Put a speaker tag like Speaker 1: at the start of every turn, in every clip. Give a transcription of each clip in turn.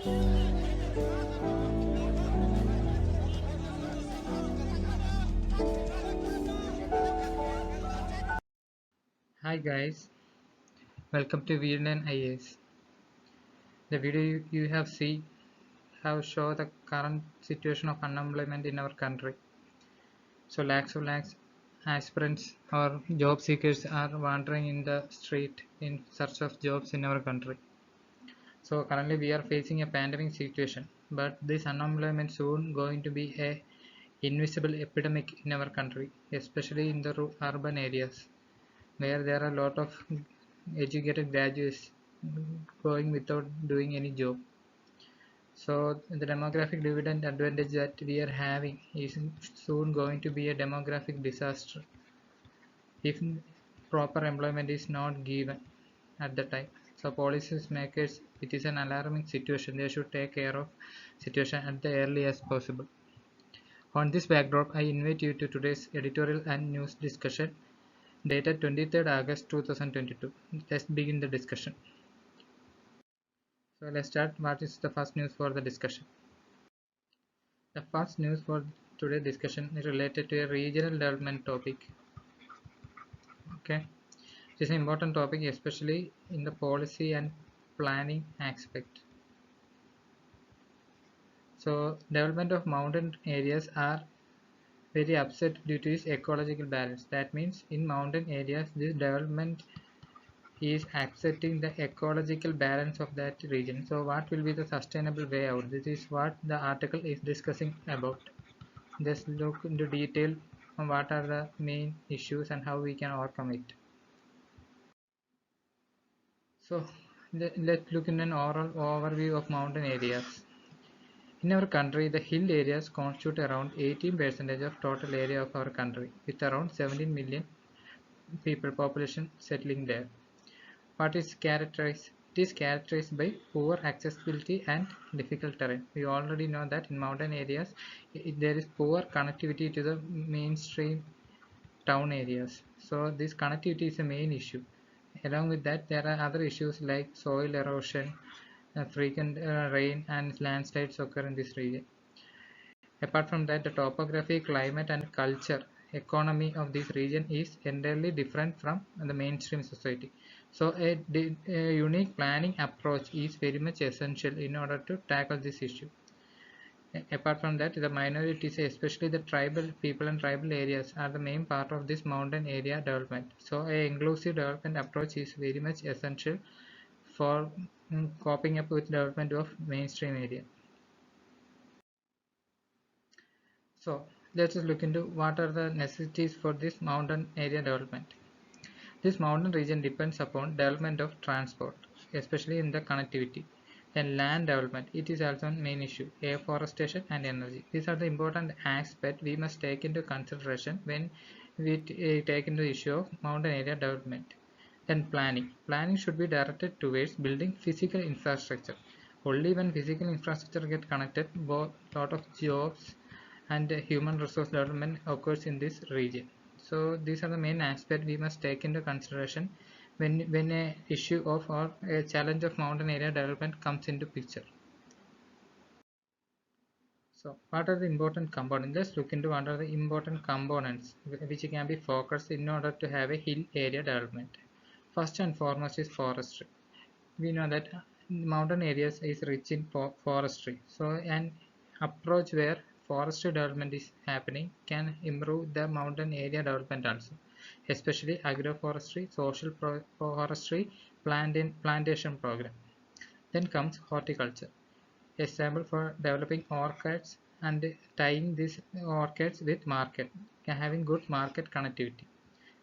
Speaker 1: Hi guys, welcome to vlearnias. The video you have seen have show the current situation of unemployment in our country. So lakhs aspirants or job seekers are wandering in the street in search of jobs in our country. So currently we are facing a pandemic situation, but this unemployment soon going to be a invisible epidemic in our country, especially in the urban areas where there are a lot of educated graduates going without doing any job. So the demographic dividend advantage that we are having is soon going to be a demographic disaster if proper employment is not given at the time. So policy makers, it is an alarming situation. They should take care of situation at the early as possible. On this backdrop, I invite you to today's editorial and news discussion dated 23rd August 2022. Let's begin the discussion. So let's start. What is the first news for the discussion? The first news for today's discussion is related to a regional development topic. Okay, it is an important topic, especially in the policy and planning aspect. So, development of mountain areas are very upset due to its ecological balance. That means in mountain areas, this development is upsetting the ecological balance of that region. So, what will be the sustainable way out? This is what the article is discussing about. Just look into detail on what are the main issues and how we can overcome it. So let's look in an oral overview of mountain areas. In our country, the hill areas constitute around 18% of total area of our country, with around 17 million people population settling there. What is characterized? It is characterized by poor accessibility and difficult terrain. We already know that in mountain areas, there is poor connectivity to the mainstream town areas. So this connectivity is a main issue. Along with that, there are other issues like soil erosion, frequent rain and landslides occur in this region. Apart from that, the topography, climate and culture economy of this region is entirely different from the mainstream society. So a unique planning approach is very much essential in order to tackle this issue. Apart from that, the minorities, especially the tribal people and tribal areas, are the main part of this mountain area development. So a inclusive development approach is very much essential for coping up with development of mainstream area. So let us look into what are the necessities for this mountain area development. This mountain region depends upon development of transport, especially in the connectivity. Then land development, it is also a main issue. Afforestation and energy. These are the important aspects we must take into consideration when we take into the issue of mountain area development. Then planning. Planning should be directed towards building physical infrastructure. Only when physical infrastructure get connected, both lot of jobs and human resource development occurs in this region. So these are the main aspects we must take into consideration when a issue of or a challenge of mountain area development comes into picture. So what are the important components? Let's look into what are the important components which can be focused in order to have a hill area development. First and foremost is forestry. We know that mountain areas is rich in forestry. So an approach where forestry development is happening can improve the mountain area development also, especially agroforestry, social forestry, plantation program. Then comes horticulture, a sample for developing orchids and tying these orchids with market, having good market connectivity.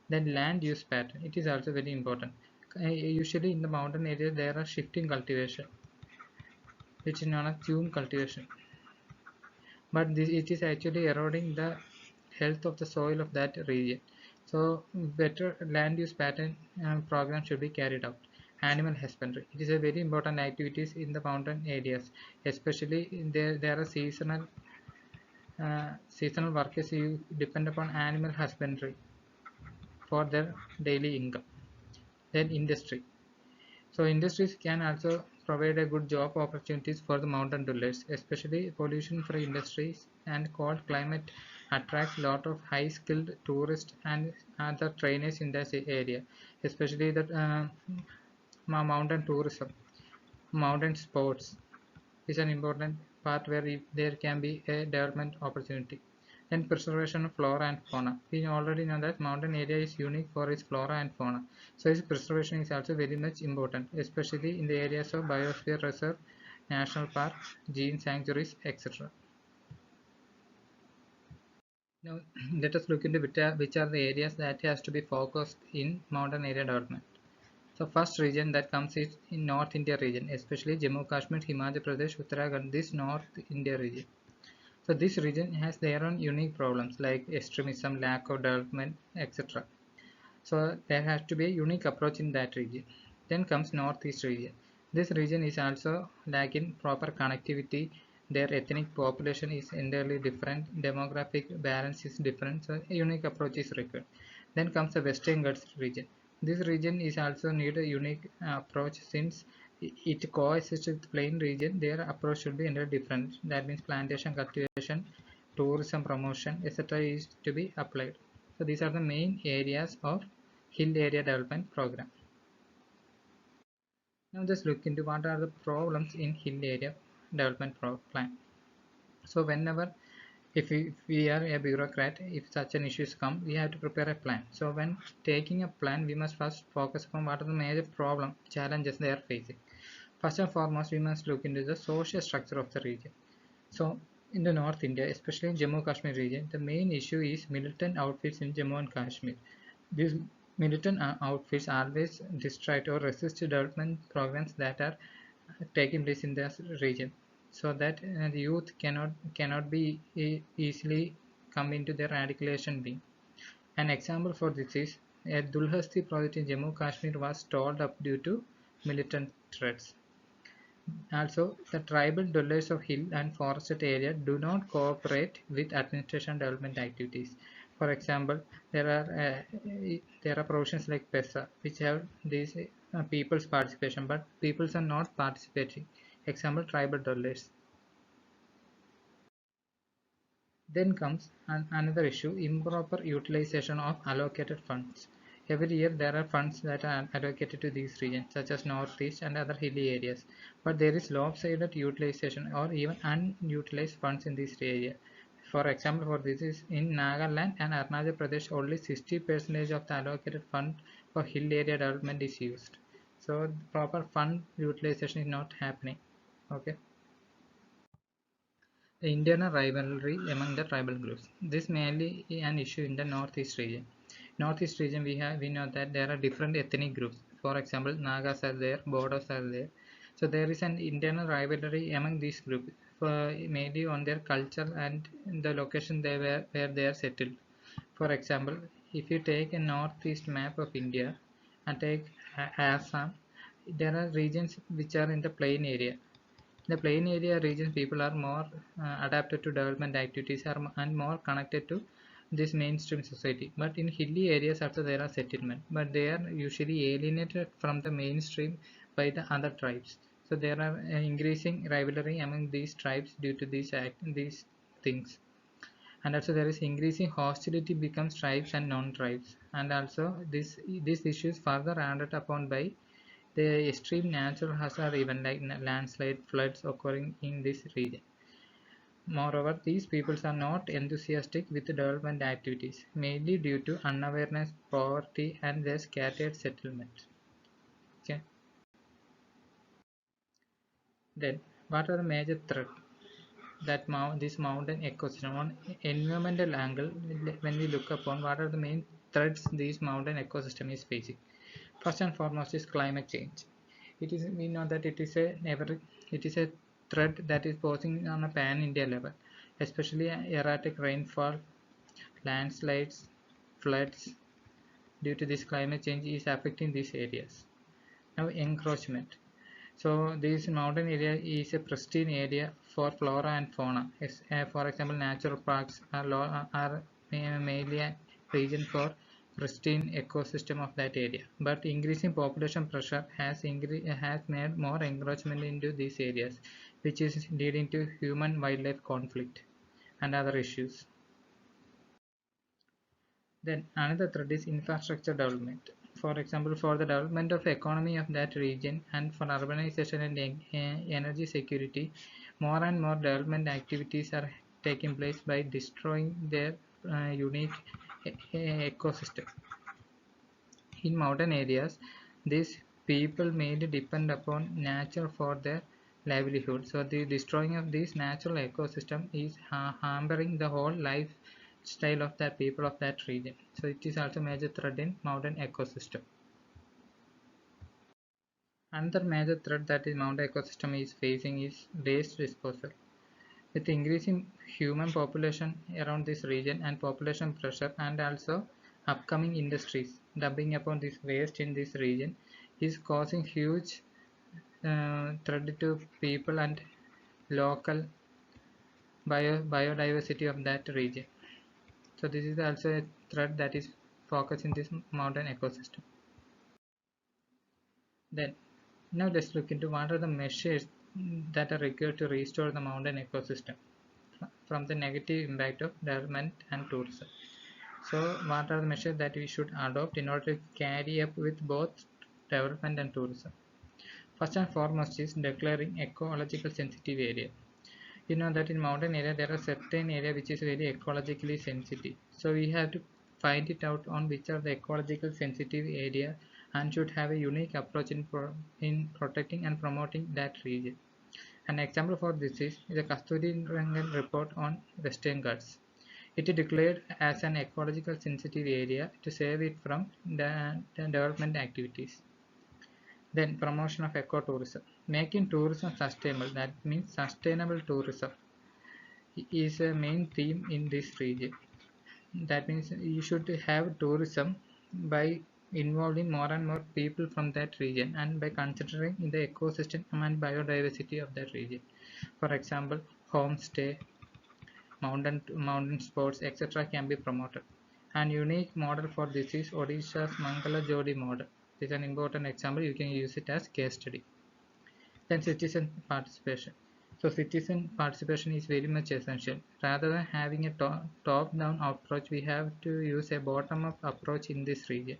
Speaker 1: Then land use pattern, it is also very important. Usually in the mountain area there are shifting cultivation, which is known as dune cultivation, but it is actually eroding the health of the soil of that region. So better land use pattern program should be carried out. Animal husbandry, it is a very important activities in the mountain areas, especially there are seasonal workers who depend upon animal husbandry for their daily income. Then industry. So industries can also provide a good job opportunities for the mountain dwellers, especially pollution-free industries and cold climate attracts a lot of high-skilled tourists and other trainers in this area, especially the mountain tourism, mountain sports is an important part where there can be a development opportunity. Then preservation of flora and fauna. We already know that mountain area is unique for its flora and fauna. So its preservation is also very much important, especially in the areas of biosphere reserve, national park, gene sanctuaries, etc. Now let us look into which are the areas that has to be focused in mountain area development. So first region that comes is in North India region, especially Jammu Kashmir, Himachal Pradesh, Uttarakhand, this North India region. So this region has their own unique problems like extremism, lack of development, etc. So there has to be a unique approach in that region. Then comes Northeast region. This region is also lacking proper connectivity. Their ethnic population is entirely different. Demographic balance is different. So a unique approach is required. Then comes the Western Ghats region. This region is also need a unique approach since it coexists with plain region. Their approach should be entirely different. That means plantation cultivation, tourism promotion, etc. is to be applied. So these are the main areas of hill area development program. Now just look into what are the problems in hill area development plan. So whenever if we are a bureaucrat, if such an issues come, we have to prepare a plan. So when taking a plan, we must first focus on what are the major problem challenges they are facing. First and foremost, we must look into the social structure of the region. So in the North India, especially in Jammu Kashmir region, the main issue is militant outfits in Jammu and Kashmir. These militant outfits always distract or resist development programs that are taking place in this region, so that the youth cannot be easily come into the radicalization being. An example for this is a Dulhasti project in Jammu Kashmir was stalled up due to militant threats. Also, the tribal dwellers of hill and forested area do not cooperate with administration development activities. For example, there are provisions like PESA which have these people's participation, but peoples are not participating. Example, tribal dwellers. Then comes another issue, improper utilization of allocated funds. Every year there are funds that are allocated to these regions such as northeast and other hilly areas, but there is lopsided utilization or even unutilized funds in this area. For example, for this is in Nagaland and Arunachal Pradesh, only 60% of the allocated fund for hill area development is used. So proper fund utilization is not happening. Okay. The internal rivalry among the tribal groups. This mainly an issue in the northeast region. Northeast region we know that there are different ethnic groups. For example, Nagas are there, Bodos are there. So there is an internal rivalry among these groups, mainly on their culture and the location where they are settled. For example, if you take a northeast map of India and take Assam, there are regions which are in the plain area. The plain area regions people are more adapted to development activities and more connected to this mainstream society. But in hilly areas also there are settlement, but they are usually alienated from the mainstream by the other tribes. So there are increasing rivalry among these tribes due to these things. And also there is increasing hostility becomes tribes and non-tribes. And also this issue is further added upon by the extreme natural hazard event like landslide floods occurring in this region. Moreover, these peoples are not enthusiastic with development activities, mainly due to unawareness, poverty, and their scattered settlement. Okay. Then, what are the major threats that this mountain ecosystem on environmental angle? When we look upon what are the main threats this mountain ecosystem is facing, first and foremost is climate change. We know that it is a threat that is posing on a pan-India level, especially erratic rainfall, landslides, floods due to this climate change is affecting these areas. Now encroachment. So this mountain area is a pristine area for flora and fauna. For example, natural parks are mainly a region for pristine ecosystem of that area. But increasing population pressure has made more encroachment into these areas, which is leading to human-wildlife conflict and other issues. Then another threat is infrastructure development. For example, for the development of economy of that region and for urbanization and energy security, more and more development activities are taking place by destroying their unique ecosystem. In mountain areas, these people mainly depend upon nature for their livelihood. So the destroying of this natural ecosystem is hampering the whole lifestyle of the people of that region. So it is also a major threat in mountain ecosystem. Another major threat that the mountain ecosystem is facing is waste disposal. With increasing human population around this region and population pressure and also upcoming industries dumping upon this waste in this region is causing huge threat to people and local biodiversity of that region. So this is also a threat that is focused in this mountain ecosystem. Then now let's look into what are the measures that are required to restore the mountain ecosystem from the negative impact of development and tourism. So what are the measures that we should adopt in order to carry up with both development and tourism? First and foremost is declaring ecological sensitive area. You know that in mountain area there are certain area which is very ecologically sensitive. So we have to find it out on which are the ecological sensitive area and should have a unique approach in protecting and promoting that region. An example for this is the Kasturi Rangan report on Western Ghats. It is declared as an ecological sensitive area to save it from the development activities. Then promotion of ecotourism. Making tourism sustainable, that means sustainable tourism is a main theme in this region. That means you should have tourism by involving more and more people from that region and by considering the ecosystem and biodiversity of that region. For example, homestay, mountain sports, etc. can be promoted. An unique model for this is Odisha's Mangala Jodi model. This is an important example. You can use it as case study. Then citizen participation. So citizen participation is very much essential. Rather than having a top-down approach, we have to use a bottom-up approach in this region.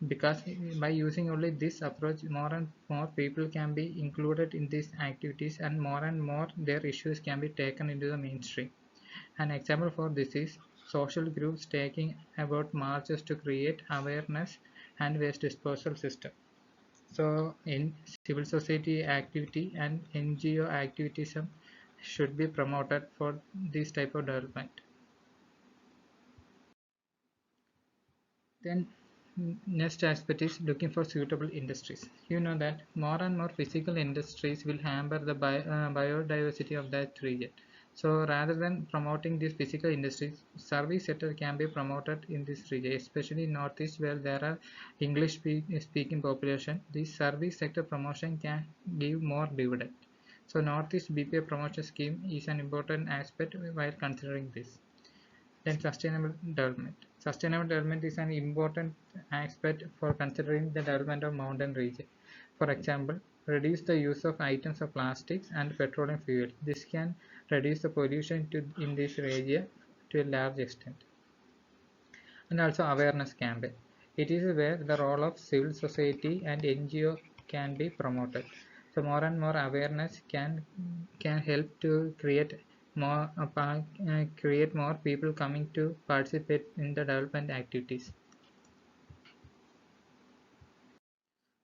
Speaker 1: Because by using only this approach, more and more people can be included in these activities and more their issues can be taken into the mainstream. An example for this is social groups taking about marches to create awareness and waste disposal system. So in civil society activity and NGO activism should be promoted for this type of development. Then next aspect is looking for suitable industries. You know that more and more physical industries will hamper the biodiversity of that region. So rather than promoting these physical industries, service sector can be promoted in this region, especially in Northeast where there are speaking population. This service sector promotion can give more dividend. So Northeast BPA promotion scheme is an important aspect while considering this. Then sustainable development. Sustainable development is an important aspect for considering the development of mountain region. For example, reduce the use of items of plastics and petroleum fuel. This can reduce the pollution in this region to a large extent. And also awareness campaign. It is where the role of civil society and NGO can be promoted. So more and more awareness can help to create more people coming to participate in the development activities.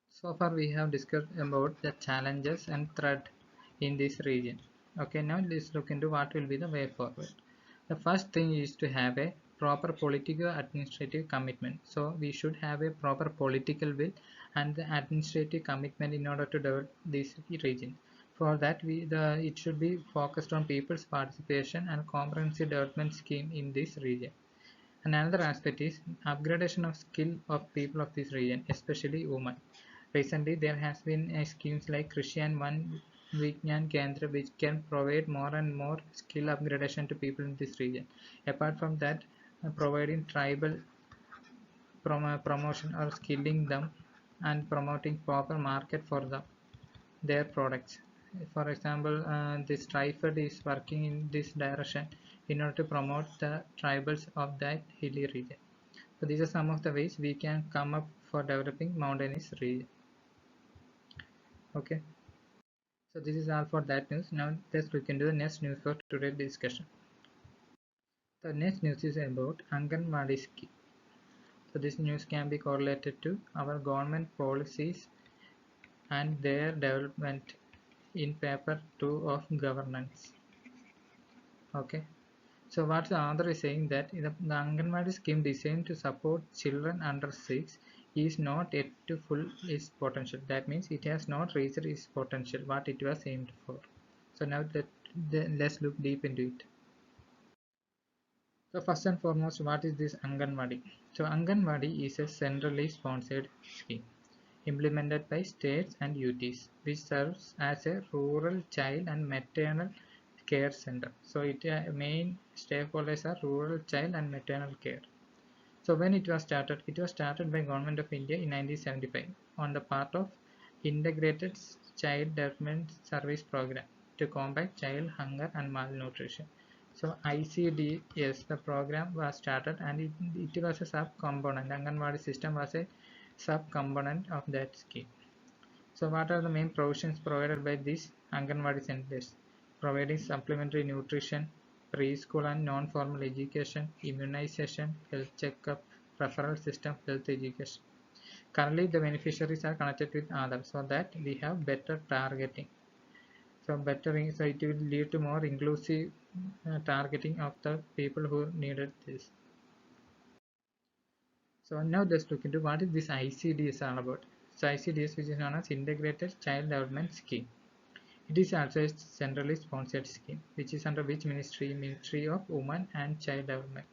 Speaker 1: So far we have discussed about the challenges and threat in this region. Okay, now let's look into what will be the way forward. The first thing is to have a proper political administrative commitment. So we should have a proper political will and the administrative commitment in order to develop this region. For that, it should be focused on people's participation and comprehensive development scheme in this region. And another aspect is upgradation of skill of people of this region, especially women. Recently, there has been schemes like Krishi and One Vignan Kendra which can provide more and more skill upgradation to people in this region. Apart from that, providing tribal promotion or skilling them and promoting proper market for their products. For example, this trifid is working in this direction in order to promote the tribals of that hilly region. So these are some of the ways we can come up for developing mountainous region. Okay. So this is all for that news. Now let's look into the next news for today's discussion. The next news is about Anganwadi scheme. So this news can be correlated to our government policies and their development in paper 2 of governance. Okay. So what the author is saying that the Anganwadi scheme designed to support children under 6 is not yet to full its potential. That means it has not reached its potential, what it was aimed for. So now let's look deep into it. So first and foremost, what is this Anganwadi? So Anganwadi is a centrally sponsored scheme implemented by states and UTs, which serves as a rural child and maternal care center. So its main stakeholders are rural child and maternal care. So when it was started by Government of India in 1975 on the part of Integrated Child Development Service Program to combat child hunger and malnutrition. So ICDS, the program was started and it was a sub-component. Anganwadi system was a sub-component of that scheme. So what are the main provisions provided by these Anganwadi centers? Providing supplementary nutrition, preschool and non-formal education, immunization, health checkup, referral system, health education. Currently, the beneficiaries are connected with others so that we have better targeting. So so it will lead to more inclusive targeting of the people who needed this. So now let's look into what is this ICDS all about. So ICDS, which is known as Integrated Child Development Scheme. It is also a centrally sponsored scheme, which is under which ministry? Ministry of Women and Child Development.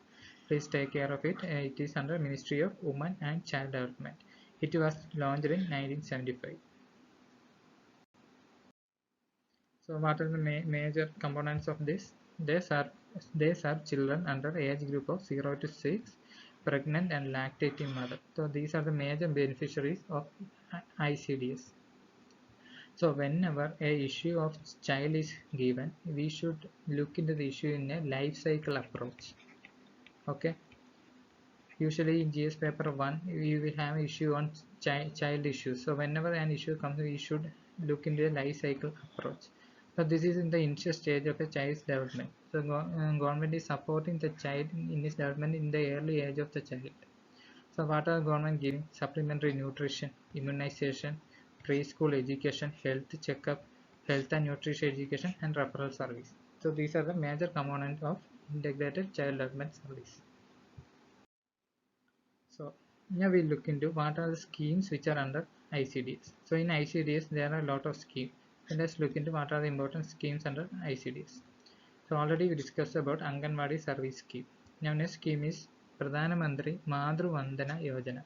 Speaker 1: Please take care of it. It is under Ministry of Women and Child Development. It was launched in 1975. So what are the major components of this? They serve children under age group of 0 to 6, pregnant and lactating mother. So these are the major beneficiaries of ICDS. So whenever a issue of child is given, we should look into the issue in a life cycle approach. Okay. Usually in GS paper 1, we will have issue on child issues. So whenever an issue comes, we should look into a life cycle approach. So this is in the initial stage of a child's development. So government is supporting the child in his development in the early age of the child. So what are government giving? Supplementary nutrition, immunization, preschool education, health checkup, health and nutrition education, and referral service. So these are the major components of integrated child development service. So now we look into what are the schemes which are under ICDS. So in ICDS there are a lot of schemes. So let's look into what are the important schemes under ICDS. So already we discussed about Anganwadi service scheme. Now next scheme is Pradhana Mantri Madru Vandana Yojana.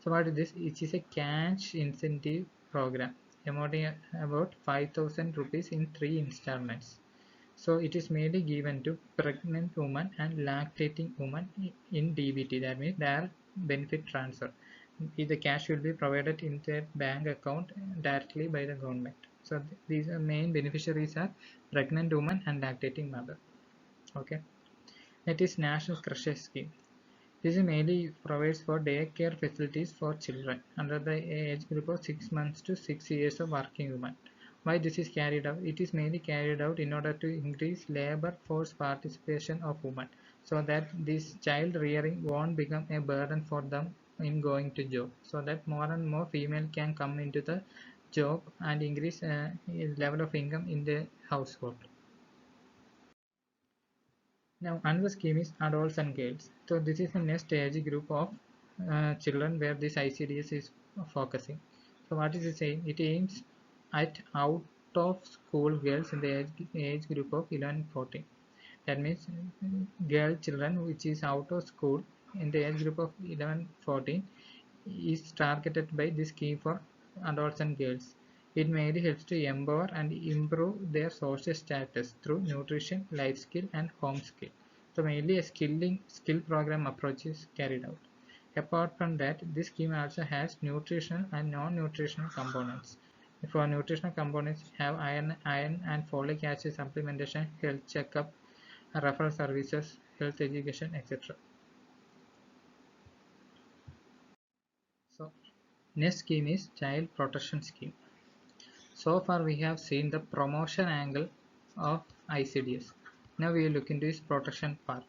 Speaker 1: So what is this? It is a cash incentive program amounting about 5,000 rupees in 3 installments. So it is mainly given to pregnant women and lactating women in DBT. That means their benefit transfer. The cash will be provided in their bank account directly by the government. So these are main beneficiaries are pregnant women and lactating mother. Okay. That is National Crusher Scheme. This mainly provides for daycare facilities for children under the age group of 6 months to 6 years of working women. Why this is carried out? It is mainly carried out in order to increase labor force participation of women so that this child rearing won't become a burden for them in going to job, so that more and more female can come into the job and increase level of income in the household. Now another scheme is adults and girls. So this is the next age group of children where this ICDS is focusing. So what is it saying? It aims at out of school girls in the age group of 11-14. That means girl children which is out of school in the age group of 11-14 is targeted by this scheme for adults and girls. It mainly helps to empower and improve their social status through nutrition, life skill, and home skill. So mainly a skill program approach is carried out. Apart from that, this scheme also has nutritional and non-nutritional components. For nutritional components, have iron and folic acid supplementation, health checkup, referral services, health education, etc. So, next scheme is Child Protection Scheme. So far we have seen the promotion angle of ICDS. Now we will look into its protection part.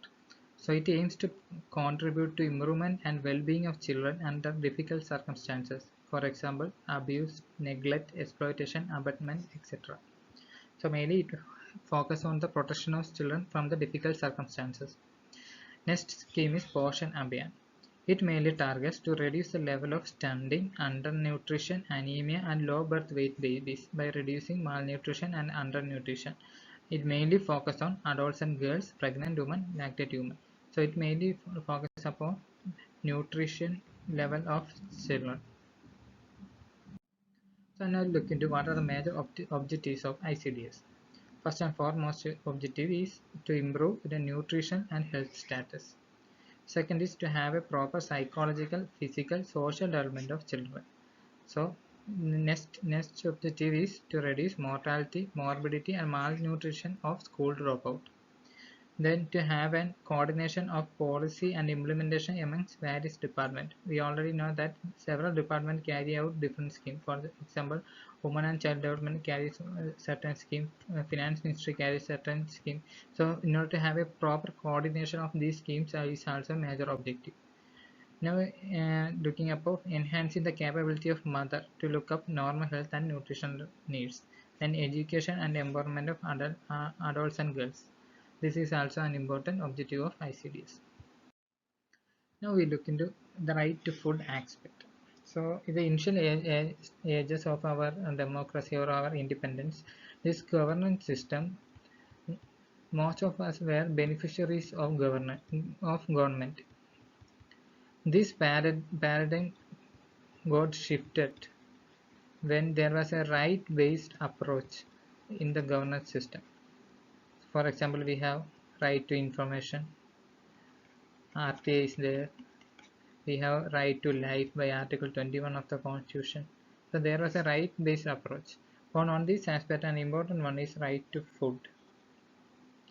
Speaker 1: So it aims to contribute to improvement and well-being of children under difficult circumstances. For example, abuse, neglect, exploitation, abandonment, etc. So mainly it focuses on the protection of children from the difficult circumstances. Next scheme is Poshan Abhiyan. It mainly targets to reduce the level of stunting, undernutrition, anemia and low birth weight babies by reducing malnutrition and undernutrition. It mainly focuses on adults and girls, pregnant women, lactate women. So it mainly focuses upon nutrition level of children. So now look into what are the major objectives of ICDS. First and foremost objective is to improve the nutrition and health status. Second is to have a proper psychological, physical, social development of children. So next objective is to reduce mortality, morbidity and malnutrition of school dropout. Then to have a coordination of policy and implementation amongst various departments. We already know that several departments carry out different schemes. For example, Women and Child Development carries certain scheme, Finance Ministry carries certain scheme. So in order to have a proper coordination of these schemes is also a major objective. Now looking above, enhancing the capability of mother to look up normal health and nutritional needs. Then education and empowerment of adults and girls. This is also an important objective of ICDS. Now we look into the right to food aspect. So in the initial ages of our democracy or our independence, this governance system, most of us were beneficiaries of government. This paradigm got shifted when there was a right-based approach in the governance system. For example, we have right to information, RTA is there, we have right to life by Article 21 of the Constitution. So there was a right-based approach. On this aspect, an important one is right to food.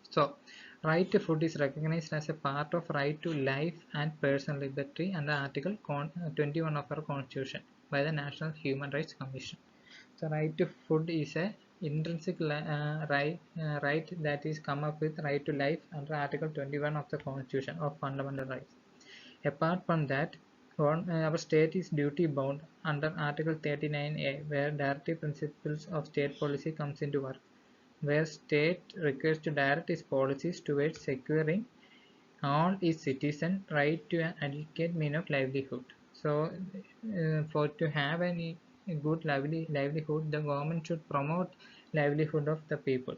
Speaker 1: So, right to food is recognized as a part of right to life and personal liberty under Article 21 of our Constitution by the National Human Rights Commission. So, right to food is a intrinsic right that is come up with right to life under Article 21 of the Constitution of Fundamental Rights. Apart from that, our state is duty bound under Article 39A, where directive principles of state policy comes into work, where state requires to direct its policies towards securing all its citizens right to an adequate means of livelihood. So, for to have any good livelihood, the government should promote livelihood of the people.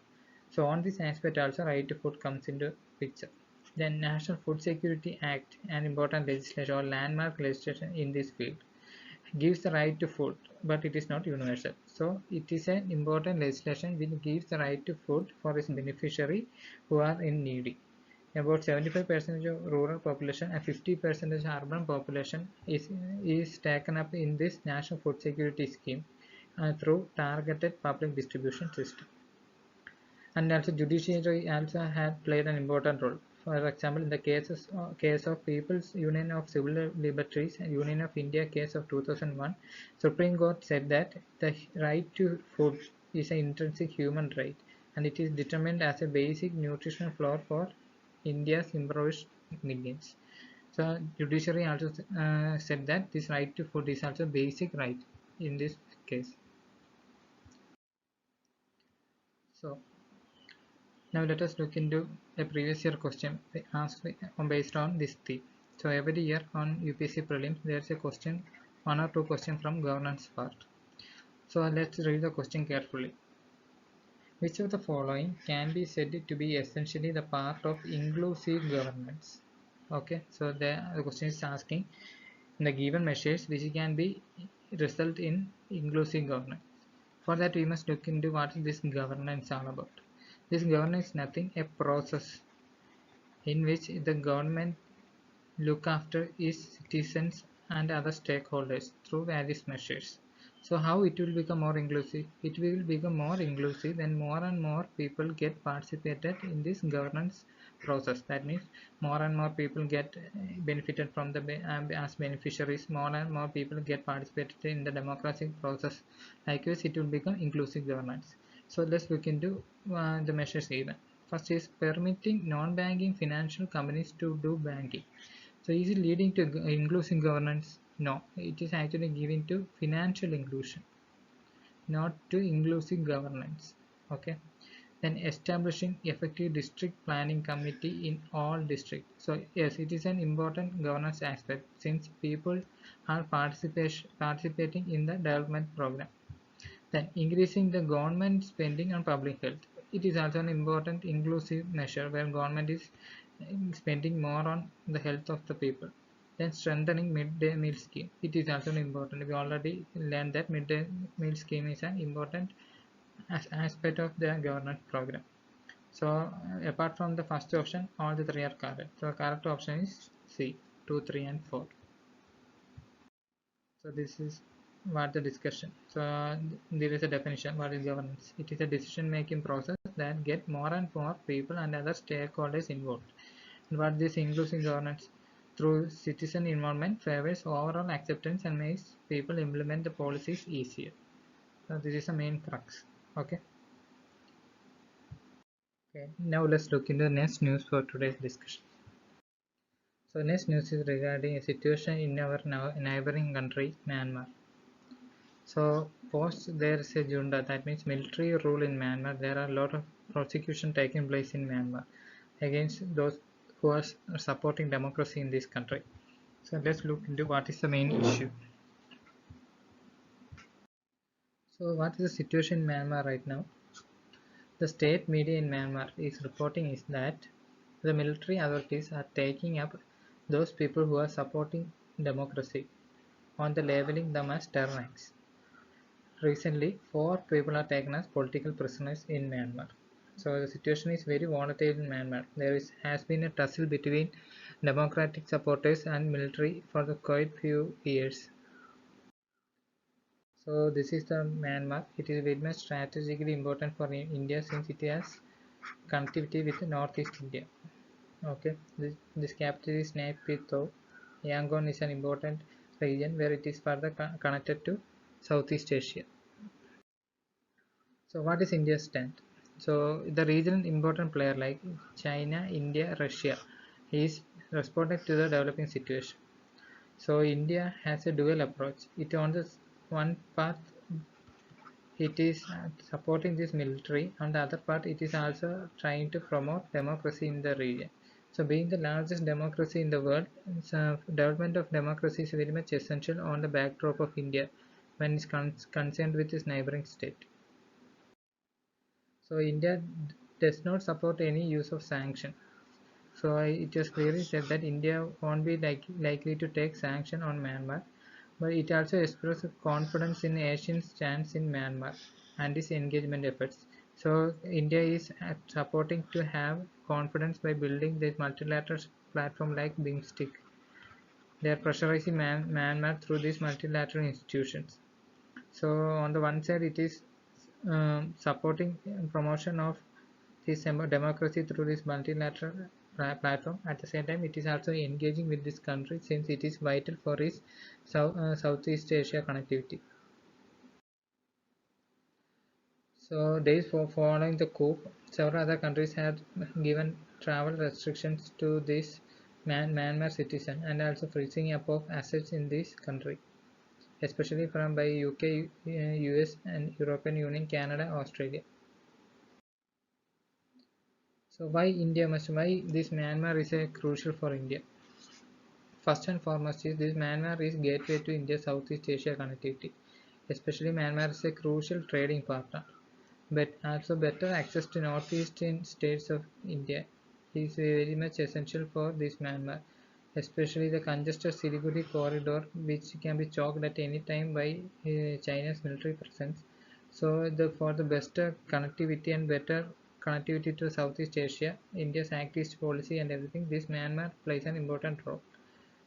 Speaker 1: So, on this aspect also, right to food comes into picture. The National Food Security Act, an important legislation or landmark legislation in this field, gives the right to food, but it is not universal. So it is an important legislation which gives the right to food for its beneficiary who are in needy. About 75% of rural population and 50% of urban population is taken up in this National Food Security Scheme through targeted public distribution system. And also judiciary also had played an important role. For example, in the case of People's Union of Civil Liberties and Union of India case of 2001, Supreme Court said that the right to food is an intrinsic human right and it is determined as a basic nutritional floor for India's impoverished millions. So judiciary also said that this right to food is also basic right in this case. So now let us look into a previous year question asked based on this theme. So every year on UPSC prelims there is a question, one or two questions from governance part. So let's read the question carefully. Which of the following can be said to be essentially the part of inclusive governance? Okay, so the question is asking the given measures which can be result in inclusive governance. For that we must look into what this governance is all about. This governance is nothing a process in which the government look after its citizens and other stakeholders through various measures. So how it will become more inclusive? It will become more inclusive when more and more people get participated in this governance process. That means more and more people get benefited from the as beneficiaries. More and more people get participated in the democratic process. Likewise, it will become inclusive governance. So let's look into the measures given. First is permitting non-banking financial companies to do banking. So is it leading to inclusive governance? No, it is actually giving to financial inclusion, not to inclusive governance. Okay. Then establishing effective district planning committee in all districts. So yes, it is an important governance aspect since people are participating in the development program. Then increasing the government spending on public health. It is also an important inclusive measure where government is spending more on the health of the people. Then strengthening midday meal scheme. It is also important. We already learned that midday meal scheme is an important aspect of the government program. So apart from the first option, all the three are correct. So correct option is C, 2, 3 and 4. So this is what the discussion. So there is a definition. What is governance? It is a decision-making process that get more and more people and other stakeholders involved. And what this inclusive governance? Through citizen involvement favors overall acceptance and makes people implement the policies easier. So this is the main crux. Okay. Okay. Now let's look into the next news for today's discussion. So next news is regarding a situation in our neighboring country, Myanmar. So post there is a junta, that means military rule in Myanmar. There are a lot of prosecution taking place in Myanmar against those who are supporting democracy in this country. So let's look into what is the main issue. So what is the situation in Myanmar right now? The state media in Myanmar is reporting is that the military authorities are taking up those people who are supporting democracy on the labeling them as terrorists. Recently, 4 people are taken as political prisoners in Myanmar. So the situation is very volatile in Myanmar. Has been a tussle between democratic supporters and military for the quite few years. So this is the Myanmar. It is very much strategically important for India since it has connectivity with Northeast India. Okay, this capital is Naypyidaw. Yangon is an important region where it is further connected to Southeast Asia. So what is India's stand? So the regional important player like China, India, Russia is responding to the developing situation. So India has a dual approach. It on this one part it is supporting this military, on the other part it is also trying to promote democracy in the region. So being the largest democracy in the world, so development of democracy is very much essential on the backdrop of India when it's concerned with its neighboring state. So India does not support any use of sanction. So it was clearly said that India won't be likely to take sanction on Myanmar, but it also expressed confidence in Asian stance in Myanmar and its engagement efforts. So India is supporting to have confidence by building this multilateral platform like BIMSTEC. They are pressurizing Myanmar through these multilateral institutions. So on the one side, it is supporting promotion of this democracy through this multilateral platform. At the same time, it is also engaging with this country since it is vital for its Southeast Asia connectivity. So days following the coup, several other countries had given travel restrictions to this Myanmar citizen and also freezing up of assets in this country, especially from by UK, US and European Union, Canada, Australia. So why this Myanmar is a crucial for India? First and foremost is this Myanmar is gateway to India's Southeast Asia connectivity. Especially Myanmar is a crucial trading partner. But also better access to northeastern states of India is very much essential for this Myanmar. Especially the congested Siliguri corridor which can be choked at any time by China's military presence. So for the better connectivity and better connectivity to Southeast Asia, India's Act East policy and everything, this Myanmar plays an important role.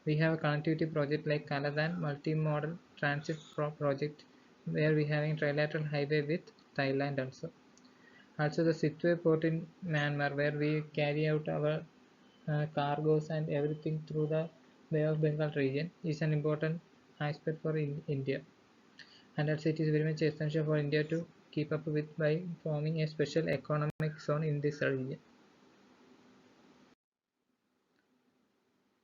Speaker 1: We have a connectivity project like Kaladan multimodal transit project, where we having trilateral highway with Thailand also. Also the Sitwe port in Myanmar, where we carry out our cargoes and everything through the Bay of Bengal region, is an important aspect for India. And also it is very much essential for India to keep up with by forming a special economic zone in this region.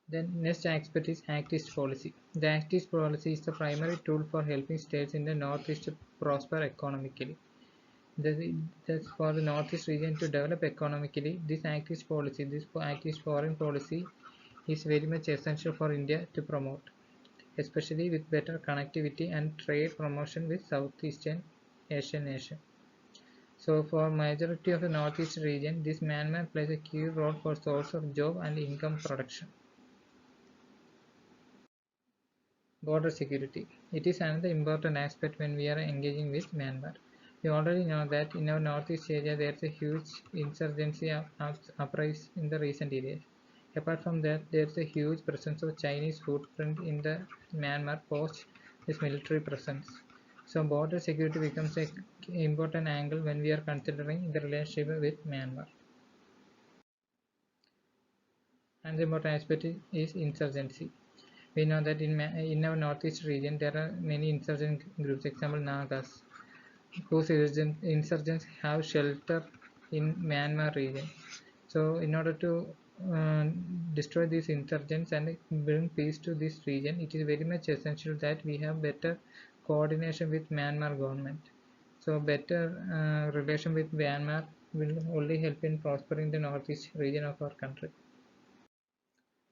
Speaker 1: Then next aspect is Act East policy. The Act East policy is the primary tool for helping states in the Northeast to prosper economically. Thus, for the Northeast region to develop economically, this Act East policy, this Act East foreign policy is very much essential for India to promote, especially with better connectivity and trade promotion with Southeastern Asian nations. So for majority of the Northeast region, this Myanmar plays a key role for source of job and income production. Border security. It is another important aspect when we are engaging with Myanmar. We already know that in our northeast area there is a huge insurgency uprise in the recent years. Apart from that, there is a huge presence of Chinese footprint in the Myanmar post this military presence. So border security becomes an important angle when we are considering the relationship with Myanmar. And the important aspect is insurgency. We know that in our northeast region there are many insurgent groups, example Nagas, whose insurgents have shelter in Myanmar region. So in order to uh, destroy these insurgents and bring peace to this region, it is very much essential that we have better coordination with Myanmar government. So better relation with Myanmar will only help in prospering the northeast region of our country.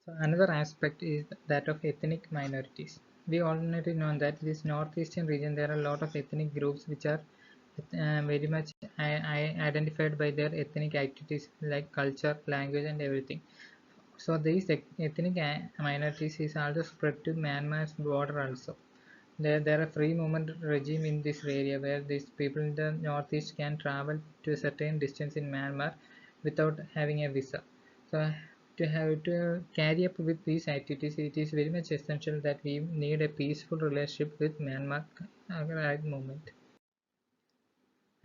Speaker 1: So another aspect is that of ethnic minorities. We already know that this northeastern region there are a lot of ethnic groups which are very much identified by their ethnic activities like culture, language and everything. So these ethnic minorities is also spread to Myanmar's border also. There are free movement regime in this area where these people in the northeast can travel to a certain distance in Myanmar without having a visa. So to have to carry up with these activities, it is very much essential that we need a peaceful relationship with Myanmar at the moment.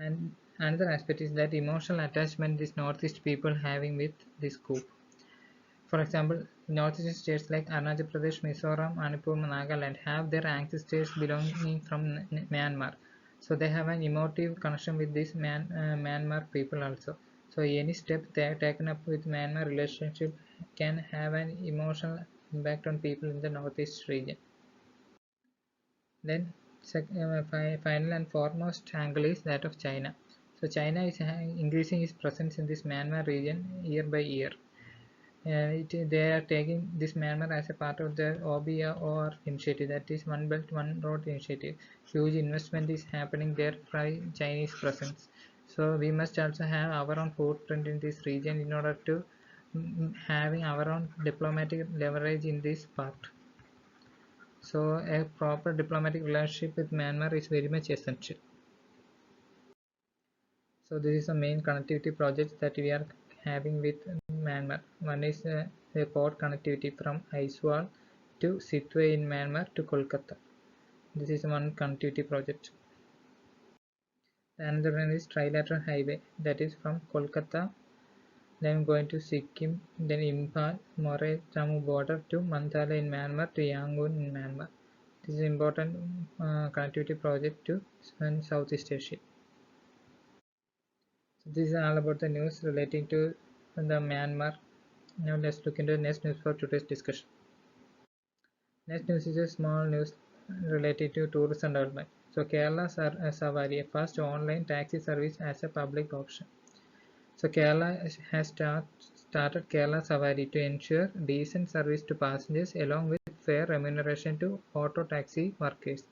Speaker 1: And another aspect is that emotional attachment these northeast people having with this coup. For example, northeast states like Arunachal Pradesh, Mizoram, Manipur, Nagaland have their ancestors belonging from Myanmar. So they have an emotive connection with this Myanmar people also. So any step they have taken up with Myanmar relationship can have an emotional impact on people in the northeast region. Then final and foremost angle is that of China. So China is increasing its presence in this Myanmar region year by year. They are taking this Myanmar as a part of their OBR initiative, that is One Belt One Road initiative. Huge investment is happening there by Chinese presence. So we must also have our own footprint in this region in order to having our own diplomatic leverage in this part. So a proper diplomatic relationship with Myanmar is very much essential. So this is the main connectivity projects that we are having with Myanmar. One is the port connectivity from Aizawl to Sitwe in Myanmar to Kolkata. This is one connectivity project. Another one is trilateral highway, that is from Kolkata, then going to Sikkim, then Imphal, Moreh Jammu border to Mandala in Myanmar to Yangon in Myanmar. This is important connectivity project to Southeast Asia. So this is all about the news relating to the Myanmar. Now let's look into the next news for today's discussion. Next news is a small news related to tourism development. So Kerala Savari, a first online taxi service as a public option. So Kerala has started Kerala Savari to ensure decent service to passengers along with fair remuneration to auto taxi workers.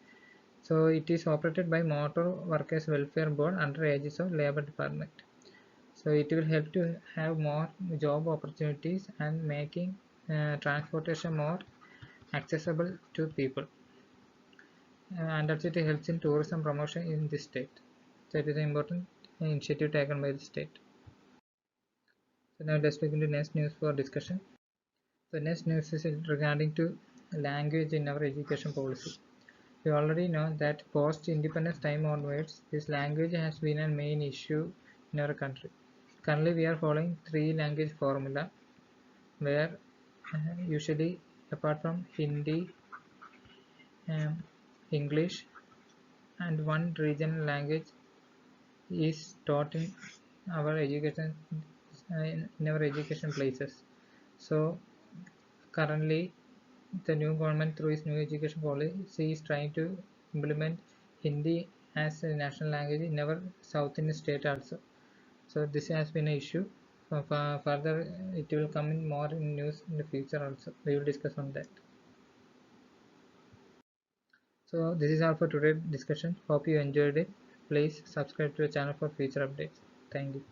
Speaker 1: So it is operated by Motor Workers Welfare Board under aegis of Labour Department. So it will help to have more job opportunities and making transportation more accessible to people. And also it helps in tourism promotion in this state. So it is an important initiative taken by the state. So now let's look into next news for discussion. So next news is regarding to language in our education policy. We already know that post-independence time onwards, this language has been a main issue in our country. Currently, we are following three language formula, where usually apart from Hindi, English, and one regional language is taught in our education in our education places. So currently, the new government through its new education policy is trying to implement Hindi as a national language in our South Indian state also. So this has been an issue. Further, it will come in more in news in the future also. We will discuss on that. So this is all for today's discussion. Hope you enjoyed it. Please subscribe to the channel for future updates. Thank you.